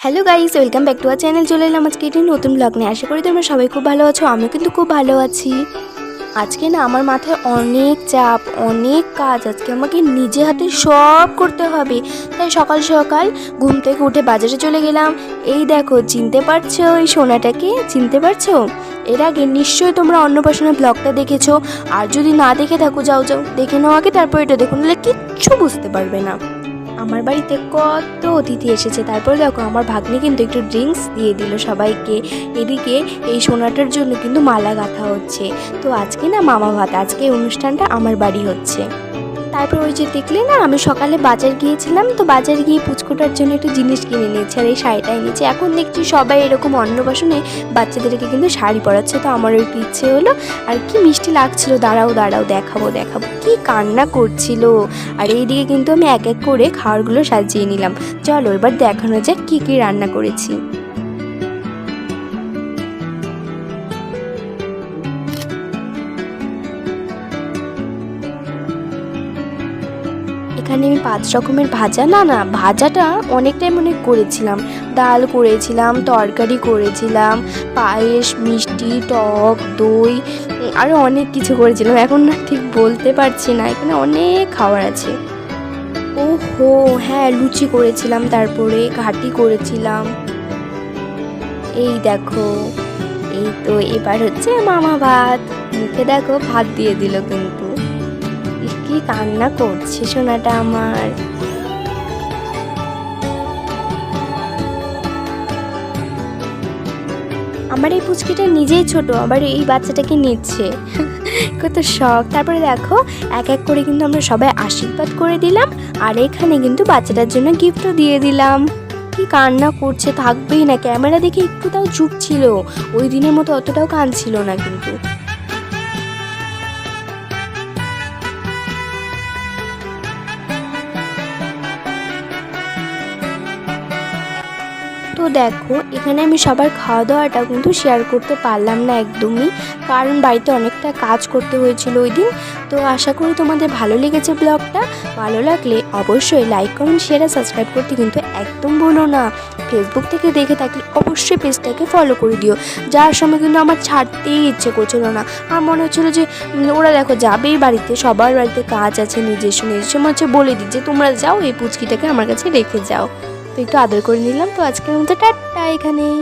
Hello guys, welcome back to our channel. চলে এলাম আজকে একটি নতুন ব্লগ নিয়ে। আশা করি তোমরা সবাই খুব ভালো আছো। আমিও কিন্তু খুব ভালো আছি। আজকে না আমার মাথায় অনেক চাপ, অনেক কাজ। আজকে আমাকে নিজে হাতে সব করতে হবে। তাই সকাল সকাল ঘুম থেকে উঠে বাজারে চলে গেলাম। এই দেখো, চিনতে পারছো এই সোনাটাকে? চিনতে পারছো? এর আগে নিশ্চয়ই তোমরা অন্নপ্রাশনের ব্লগটা দেখেছো। আর যদি না দেখে থাকো, যাও যাও দেখে নাও আগে, তারপর এটা দেখো, নাহলে কিচ্ছু বুঝতে পারবে না। আমার বাড়িতে কত অতিথি এসেছে। তারপর দেখো, আমার ভাগ্নি কিন্তু একটু ড্রিঙ্কস দিয়ে দিল সবাইকে। এদিকে এই সোনাটার জন্য কিন্তু মালা গাঁথা হচ্ছে। তো আজকে না মামা ভাত, আজকে এই অনুষ্ঠানটা আমার বাড়ি হচ্ছে। তারপর ওই যে দেখলে না, আমি সকালে বাজার গিয়েছিলাম, তো বাজারে গিয়ে পুচকোটার জন্য একটু জিনিস কিনে নিয়েছি। আর এই শাড়িটাই নিয়েছি। এখন দেখছি সবাই এরকম অন্নপ্রাশনে বাচ্চাদেরকে কিন্তু শাড়ি পরাচ্ছে। তো আমারও একটু ইচ্ছে হলো। আর কি মিষ্টি লাগছিল, দাঁড়াও দাঁড়াও দেখাবো দেখাবো, কি কান্না করছিল। আর এইদিকে কিন্তু আমি এক এক করে খাবারগুলো সাজিয়ে নিলাম। চলো এবার দেখানো যাক কী কী রান্না করেছি। এখানে আমি 5 রকমের ভাজা, না ভাজাটা অনেকটাই মনে করেছিলাম। ডাল করেছিলাম, তরকারি করেছিলাম, পায়েস, মিষ্টি, টক দই, আরও অনেক কিছু করেছিলাম। এখন না ঠিক বলতে পারছি না, এখানে অনেক খাবার আছে। ওহো হ্যাঁ, লুচি করেছিলাম, তারপরে ঘাটি করেছিলাম। এই দেখো, এই তো এবার হচ্ছে মামা ভাত। মুখে দেখো ভাত দিয়ে দিল কিন্তু। কি কান্না করছে সোনাটা আমার। আমার এই পুচকিটা নিজেই ছোট, আবার এই বাচ্চাটাকে নিচ্ছে, কত শখ। তারপরে দেখো, এক এক করে কিন্তু আমরা সবাই আশীর্বাদ করে দিলাম। আর এখানে কিন্তু বাচ্চাটার জন্য গিফটও দিয়ে দিলাম। কি কান্না করছে, থাকবেই না। ক্যামেরা দেখে একটু তাও চুপ ছিল, ওই দিনের মতো অতটাও কাঁদছিল না কিন্তু। তো দেখো, এখানে আমি সবার খাওয়া দাওয়াটা কিন্তু শেয়ার করতে পারলাম না একদমই, কারণ বাড়িতে অনেকটা কাজ করতে হয়েছিল ওই দিন। তো আশা করি তোমাদের ভালো লেগেছে ব্লগটা। ভালো লাগলে অবশ্যই লাইক, কমেন্ট, শেয়ার আর সাবস্ক্রাইব করতে কিন্তু একদম ভুলো না। ফেসবুক থেকে দেখে থাকলে অবশ্যই পেজটাকে ফলো করে দিও। যাওয়ার সময় কিন্তু আমার ছাড়তেই ইচ্ছে করছিল না। আর মনে হচ্ছিলো যে ওরা দেখো যাবেই বাড়িতে, সবার বাড়িতে কাজ আছে নিজস্ব নিজস্ব, মনে হচ্ছে বলে দিই যে তোমরা যাও, এই পুচকিটাকে আমার কাছে রেখে যাও। তো একটু আদর করে নিলাম। তো আজকের মতো টাটা এখানেই।